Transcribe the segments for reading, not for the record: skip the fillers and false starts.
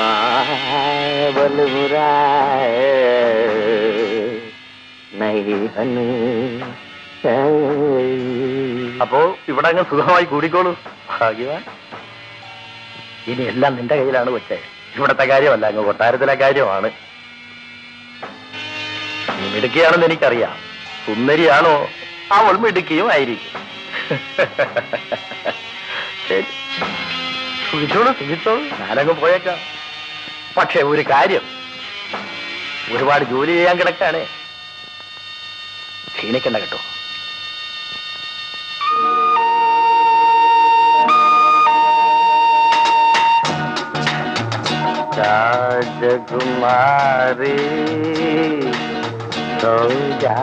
बावल बुरा नहीं हनु. അപ്പോ ഇവിടെ അങ്ങ് സുഖമായി കൂടിക്കോളൂ. ഭാഗ്യവാൻ. ഇനി എല്ലാം നിന്റെ കയ്യിലാണ് വെച്ചേ. ഇവിടത്തെ കാര്യമല്ല, അങ്ങ് കൊട്ടാരത്തിലെ കാര്യമാണ്. നീ മിടുക്കിയാണെന്ന് എനിക്കറിയാം. സുന്ദരിയാണോ? അവൾ മിടുക്കിയും ആയിരിക്കും. ശരി, സുഖിച്ചോളൂ സുഖിച്ചോളൂ. ഞാനങ്ങ് പോയേക്കാം. പക്ഷെ ഒരു കാര്യം, ഒരുപാട് ജോലി ചെയ്യാൻ കിടക്കാണേ. ക്ഷീണിക്കണ്ട കേട്ടോ. राजकुमारी सो जा.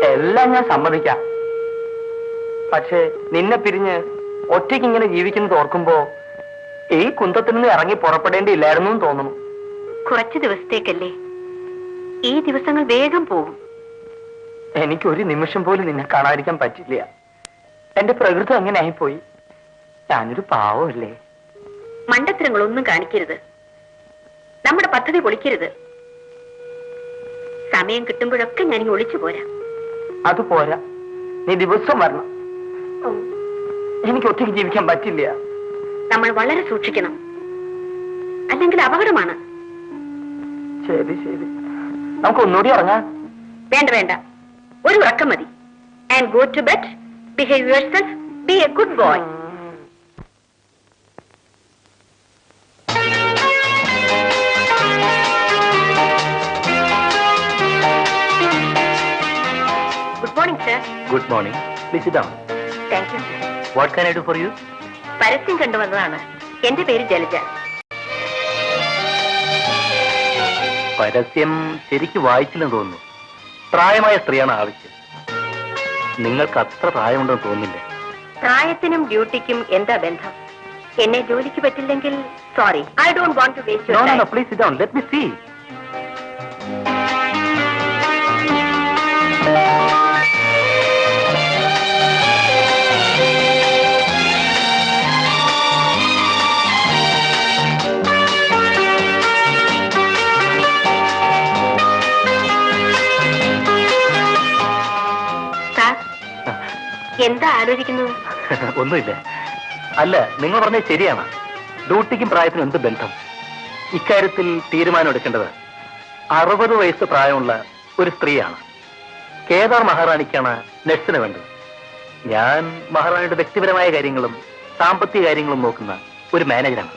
എല്ലാം ഞാൻ സമ്മതിക്കാം. പക്ഷേ നിന്നെ പിരിഞ്ഞ് ഒറ്റയ്ക്ക് ഇങ്ങനെ ജീവിക്കുന്നത് ഓർക്കുമ്പോ ഈ കുന്തത്തിൽ നിന്ന് ഇറങ്ങി പുറപ്പെടേണ്ടിയില്ലായിരുന്നു എന്ന് തോന്നുന്നു. കുറച്ചു ദിവസത്തേക്കല്ലേ, ഈ ദിവസങ്ങൾ വേഗം പോകും. എനിക്കൊരു നിമിഷം പോലും നിന്നെ കാണാതിരിക്കാൻ പറ്റില്ല. എന്റെ പ്രകൃതി അങ്ങനെ ആയിപ്പോയി. ഞാനൊരു പാവമല്ലേ. മണ്ടത്തരങ്ങളൊന്നും കാണിക്കരുത്. നമ്മുടെ പദ്ധതി പൊളിക്കരുത്. സമയം കിട്ടുമ്പോഴൊക്കെ ഞാൻ ഒളിച്ചു പോരാ. അത് പോരാ, നീ ദിവസം വരണം. എനിക്ക് ഒറ്റയ്ക്ക് ജീവിക്കാൻ പറ്റില്ല. നമ്മൾ വളരെ സൂക്ഷിക്കണം, അല്ലെങ്കിൽ അപകടമാണ്. ശരി ശരി, നമുക്ക് ഒന്നുകൂടി ഇറങ്ങാം. വേണ്ട വേണ്ട, ഒരു ഉറക്കം മതി. And go to bed. Behave yourself. Be a good boy. Good morning, sir. Good morning. Please sit down. Thank you, sir. What can I do for you? പരസ്യം കണ്ടുവന്നതാണ്. എന്റെ പേര് ജലജ. പരസ്യം ശരിക്ക് വായിച്ചില്ലെന്ന് തോന്നുന്നു. പ്രായമായ സ്ത്രീയാണ് ആവശ്യം. നിങ്ങൾക്ക് അത്ര പ്രായമുണ്ടെന്ന് തോന്നുന്നില്ല. പ്രായത്തിനും ഡ്യൂട്ടിക്കും എന്താ ബന്ധം? എന്നെ ജോലിക്ക് പറ്റില്ലെങ്കിൽ sorry, I don't want to waste your time. No, please sit down. Let me see. എന്താ ആലോചിക്കുന്നത്? ഒന്നുമില്ല. അല്ല, നിങ്ങൾ പറഞ്ഞത് ശരിയാണ്. ഡ്യൂട്ടിക്കും പ്രായത്തിനും എന്ത് ബന്ധം? ഇക്കാര്യത്തിൽ തീരുമാനം എടുക്കേണ്ടത് 60 വയസ്സ് പ്രായമുള്ള ഒരു സ്ത്രീയാണ്. കേദാർ മഹാറാണിക്കാണ് നഴ്സിന് വേണ്ടത്. ഞാൻ മഹാറാണിയുടെ വ്യക്തിപരമായ കാര്യങ്ങളും സാമ്പത്തിക കാര്യങ്ങളും നോക്കുന്ന ഒരു മാനേജറാണ്.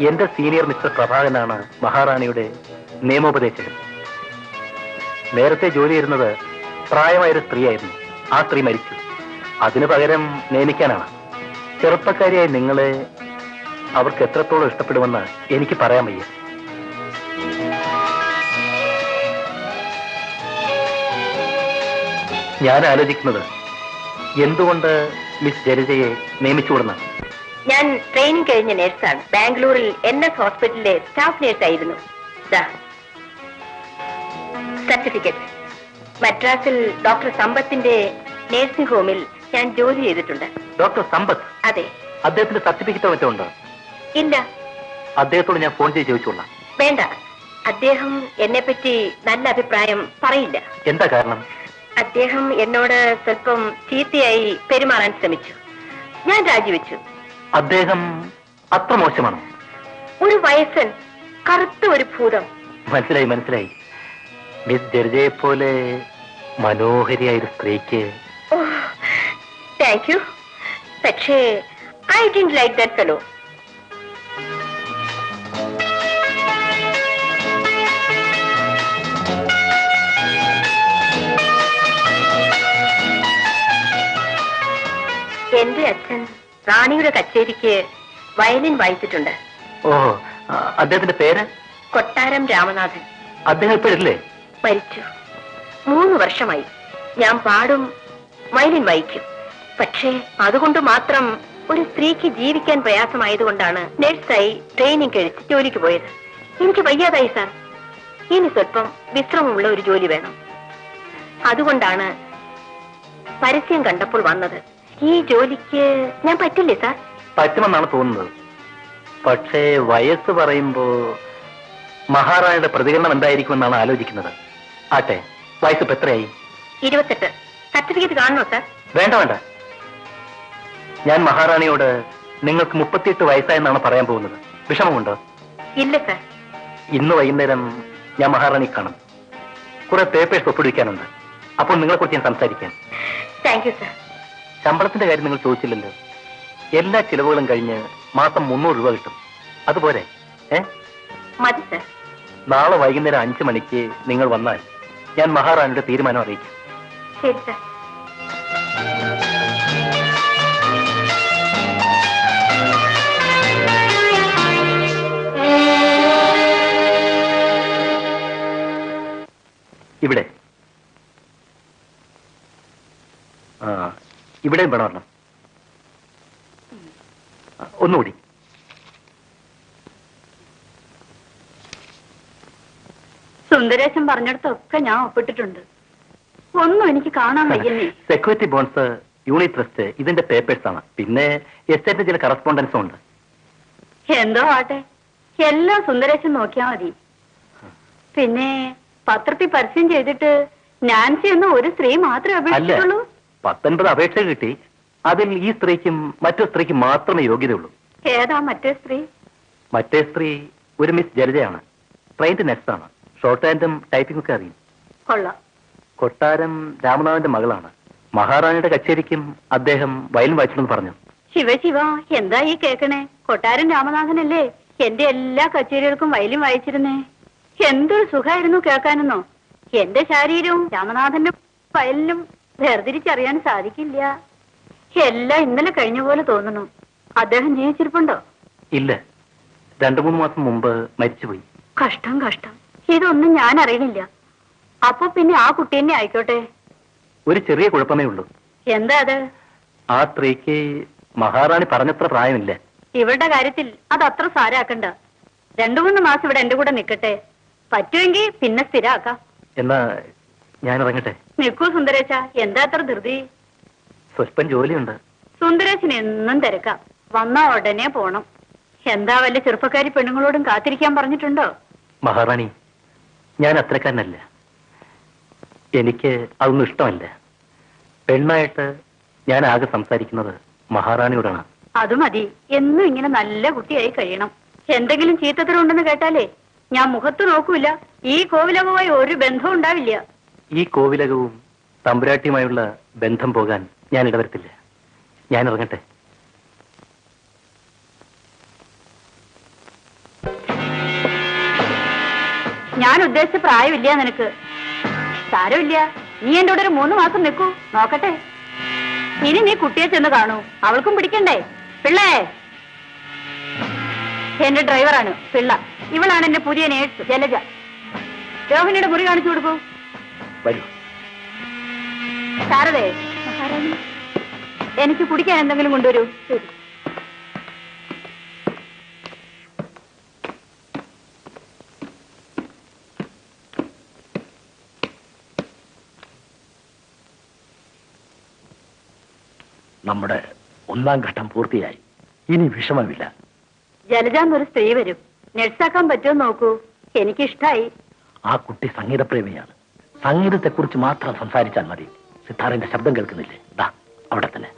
എന്റെ സീനിയർ മിസ്റ്റർ പ്രഭാകരനാണ് മഹാറാണിയുടെ നിയമോപദേശകൻ. നേരത്തെ ജോലി ചെയ്യുന്നത് പ്രായമായൊരു സ്ത്രീയായിരുന്നു. ആ സ്ത്രീ മരിച്ചു. അതിനു പകരം നിയമിക്കാനാണ്. ചെറുപ്പക്കാരിയായി നിങ്ങളെ അവർക്ക് എത്രത്തോളം ഇഷ്ടപ്പെടുമെന്ന് എനിക്ക് പറയാൻ വയ്യ. ഞാൻ ആലോചിക്കുന്നത് എന്തുകൊണ്ട് മിസ് ജലജയെ നിയമിച്ചുകൂടുന്ന. ഞാൻ ട്രെയിനിങ് കഴിഞ്ഞ നേഴ്സാണ്. ബാംഗ്ലൂരിൽ NS ഹോസ്പിറ്റലിലെ സ്റ്റാഫ് നേഴ്സായിരുന്നു. സർട്ടിഫിക്കറ്റ്. മദ്രാസിൽ ഡോക്ടർ സമ്പത്തിന്റെ നേഴ്സിംഗ് ഹോമിൽ ഞാൻ ജോലി ചെയ്തിട്ടുണ്ട്. ഡോക്ടർ സമ്പത്ത്? അതെ. അദ്ദേഹത്തിന്റെ സർട്ടിഫിക്കറ്റോ മറ്റോ ഉണ്ടോ? ഇല്ല. അദ്ദേഹത്തോട് ഞാൻ ഫോൺ ചെയ്ത് ചോദിച്ചോളാം. വേണ്ട, അദ്ദേഹം എന്നെപ്പറ്റി നല്ല അഭിപ്രായം പറയില്ല. എന്താ കാരണം? അദ്ദേഹം എന്നോട് സ്വല്പം ചീത്തയായി പെരുമാറാൻ ശ്രമിച്ചു. ഞാൻ രാജിവെച്ചു. അദ്ദേഹം അത്ര മോശമാണോ? ഒരു വയസ്സൻ, കറുത്ത ഒരു ഭൂതം. മനസ്സിലായി മനസ്സിലായി. മിസ് ജർജയെ പോലെ മനോഹരിയായ ഒരു സ്ത്രീക്ക്. Thank you. പക്ഷേ I didn't like that fellow. എന്റെ അച്ഛൻ റാണിയുടെ കച്ചേരിക്ക് വയലിൻ വായിച്ചിട്ടുണ്ട്. ഓ, അദ്ദേഹത്തിന്റെ പേര്? കൊട്ടാരം രാമനാഥൻ. അദ്ദേഹം ഇപ്പോഴില്ലേ? മരിച്ചു. 3 വർഷമായി. ഞാൻ പാടും, വയലിൻ വായിക്കും. പക്ഷേ അതുകൊണ്ട് മാത്രം ഒരു സ്ത്രീക്ക് ജീവിക്കാൻ പ്രയാസമായതുകൊണ്ടാണ് നഴ്സായി ട്രെയിനിങ് കഴിച്ച് ജോലിക്ക് പോയത്. എനിക്ക് വയ്യാതായി സാർ. ഇനി സ്വല്പം വിശ്രമമുള്ള ഒരു ജോലി വേണം. അതുകൊണ്ടാണ് പരസ്യം കണ്ടപ്പോൾ വന്നത്. ഈ ജോലിക്ക് ഞാൻ പറ്റില്ലേ സാർ? പറ്റുമെന്നാണ് തോന്നുന്നത്. പക്ഷേ വയസ്സ് പറയുമ്പോ മഹാറാണിയുടെ പ്രതികരണം എന്തായിരിക്കുമെന്നാണ് ആലോചിക്കുന്നത്. ആട്ടെ, വയസ്സ് ഇപ്പൊ എത്രയായി? 28. സർട്ടിഫിക്കറ്റ് കാണണോ സാർ? വേണ്ട വേണ്ട. ഞാൻ മഹാറാണിയോട് നിങ്ങൾക്ക് 38 വയസ്സായെന്നാണ് പറയാൻ പോകുന്നത്. വിഷമമുണ്ടോ? ഇല്ല സാർ. ഇന്ന് വൈകുന്നേരം ഞാൻ മഹാറാണി കാണും. കുറെ പേപ്പേഴ്സ് ഒപ്പിടിക്കാനുണ്ട്. അപ്പോൾ നിങ്ങളെ കുറിച്ച് ഞാൻ സംസാരിക്കാം. Thank you sir. ശമ്പളത്തിന്റെ കാര്യം നിങ്ങൾ ചോദിച്ചില്ലല്ലോ. എല്ലാ ചിലവുകളും കഴിഞ്ഞ് മാസം 300 രൂപ കിട്ടും. അതുപോലെ മതി സാർ. നാളെ വൈകുന്നേരം 5 മണിക്ക് നിങ്ങൾ വന്നാൽ ഞാൻ മഹാറാണിയുടെ തീരുമാനം അറിയിക്കാം. ശരി സാർ. ഇവിടെ ഇവിടെയും വേണം. ഒന്നുകൂടി. സുന്ദരേശൻ പറഞ്ഞിടത്തൊക്കെ ഞാൻ ഒപ്പിട്ടിട്ടുണ്ട്. ഒന്നും എനിക്ക് കാണാൻ വയ്യന്നേ. സെക്യൂരിറ്റി ബോൺസ്, യൂണിറ്റ് ട്രസ്റ്റ്, ഇതിന്റെ പേപ്പേഴ്സ് ആണ്. പിന്നെ എസ്റ്റേറ്റിന്റെ ചില കറസ്പോണ്ടൻസും ഉണ്ട്. എന്തോ ആട്ടെ, എല്ലാം സുന്ദരേശൻ നോക്കിയാ മതി. പിന്നെ പത്രത്തിൽ പരസ്യം ചെയ്തിട്ട് നാൻസി എന്ന ഒരു സ്ത്രീ മാത്രമേ അപേക്ഷിച്ചുള്ളൂ. 19 അപേക്ഷ കിട്ടി. അതിൽ ഈ സ്ത്രീക്കും മറ്റു സ്ത്രീക്കും മാത്രമേ യോഗ്യതയുള്ളൂ. ഏതാ മറ്റേ സ്ത്രീ? മറ്റേ സ്ത്രീ ഒരു മിസ് ജലജയാണ്. ട്രെയിൻഡ് നെക്സ്റ്റാണ്. ഷോർട്ട് ഹാൻഡും ടൈപ്പിംഗ് ഒക്കെ അറിയും. കൊള്ളാം. കൊട്ടാരം രാമനാഥന്റെ മകളാണ്. മഹാറാണിയുടെ കച്ചേരിക്കും അദ്ദേഹം വയലിൻ വായിച്ചിട്ടെന്ന് പറഞ്ഞു. ശിവ ശിവ, എന്താ ഈ കേക്കണേ? കൊട്ടാരം രാമനാഥനല്ലേ എന്റെ എല്ലാ കച്ചേരികൾക്കും വയലിൻ വായിച്ചിരുന്നേ. എന്തൊരു സുഖമായിരുന്നു കേൾക്കാനെന്നോ. എന്റെ ശരീരവും രാമനാഥന്റെ വയലിനും വേർതിരിച്ചറിയാൻ സാധിക്കില്ല. എല്ലാം ഇന്നലെ കഴിഞ്ഞ പോലെ തോന്നുന്നു. അദ്ദേഹം ജീവിച്ചിരിപ്പുണ്ടോ? ഇല്ല, 2-3 മാസം മുമ്പ് മരിച്ചുപോയി. കഷ്ടം കഷ്ടം. ഇതൊന്നും ഞാൻ അറിയണില്ല. അപ്പൊ പിന്നെ ആ കുട്ടി തന്നെ ആയിക്കോട്ടെ. ഒരു ചെറിയ കുഴപ്പമേ ഉള്ളൂ. എന്താ അത്? ആ സ്ത്രീക്ക് മഹാറാണി പറഞ്ഞത്ര പ്രായമില്ല. ഇവരുടെ കാര്യത്തിൽ അത് അത്ര സാരാക്കണ്ട. 2-3 മാസം ഇവിടെ എന്റെ കൂടെ നിൽക്കട്ടെ. പറ്റുമെങ്കിൽ പിന്നെ സ്ഥിരാക്കാം. എന്നാ ഞാൻ ഇറങ്ങട്ടെ. നിൽക്കൂ സുന്ദരേശ, എന്താ അത്ര ധൃതി? സ്വല്പം ജോലിയുണ്ട്. സുന്ദരേശന് എന്നും തിരക്കാം. വന്നാ ഉടനെ പോണം. എന്താ വല്ല ചെറുപ്പക്കാരി പെണ്ണുങ്ങളോടും കാത്തിരിക്കാൻ പറഞ്ഞിട്ടുണ്ടോ? മഹാറാണി, ഞാൻ അത്രക്കാരനല്ല. എനിക്ക് അതൊന്നും ഇഷ്ടമല്ല. പെണ്ണായിട്ട് ഞാൻ ആകെ സംസാരിക്കുന്നത് മഹാറാണിയോടാണ്. അത് മതി. എന്നും ഇങ്ങനെ നല്ല കുട്ടിയായി കഴിയണം. എന്തെങ്കിലും ചീത്തത്തരമുണ്ടെന്ന് കേട്ടാലേ ഞാൻ മുഖത്ത് നോക്കൂല. ഈ കോവിലകവുമായി ഒരു ബന്ധവും ഉണ്ടാവില്ല. ഈ കോവിലകവും തമ്പുരാട്ടിയുമായുള്ള ബന്ധം പോകാൻ ഞാൻ ഇടവരുത്തില്ല. ഞാൻ ഇറങ്ങട്ടെ. ഞാൻ ഉദ്ദേശിച്ച പ്രായമില്ല നിനക്ക്. സാരമില്ല, നീ എന്റെ കൂടെ ഒരു 3 മാസം നിൽക്കൂ, നോക്കട്ടെ. ഇനി നീ കുട്ടിയെ ചെന്ന് കാണൂ. അവൾക്കും പിടിക്കണ്ടേ? പിള്ളേ, എന്റെ ഡ്രൈവറാണ് പിള്ള. ഇവളാണ് എന്റെ പുതിയ നേഴ്സ് ജലജ. രോഹിണിയുടെ മുറി കാണിച്ചു കൊടുക്കൂ. ശാരദേ, എനിക്ക് കുടിക്കാൻ എന്തെങ്കിലും കൊണ്ടുവരൂ. ശരി. നമ്മുടെ 1ാം ഘട്ടം പൂർത്തിയായി. ഇനി വിഷമമില്ല. ജലജ എന്നൊരു സ്ത്രീ വരും. നഴ്സാക്കാൻ പറ്റുമോ നോക്കൂ. എനിക്കിഷ്ടായി. ആ കുട്ടി സംഗീതപ്രേമിയാണ്. സംഗീതത്തെക്കുറിച്ച് മാത്രം സംസാരിച്ചാൽ മതി. സിത്താറിന്റെ ശബ്ദം കേൾക്കുന്നില്ലേ? ദാ അവിടെ തന്നെ.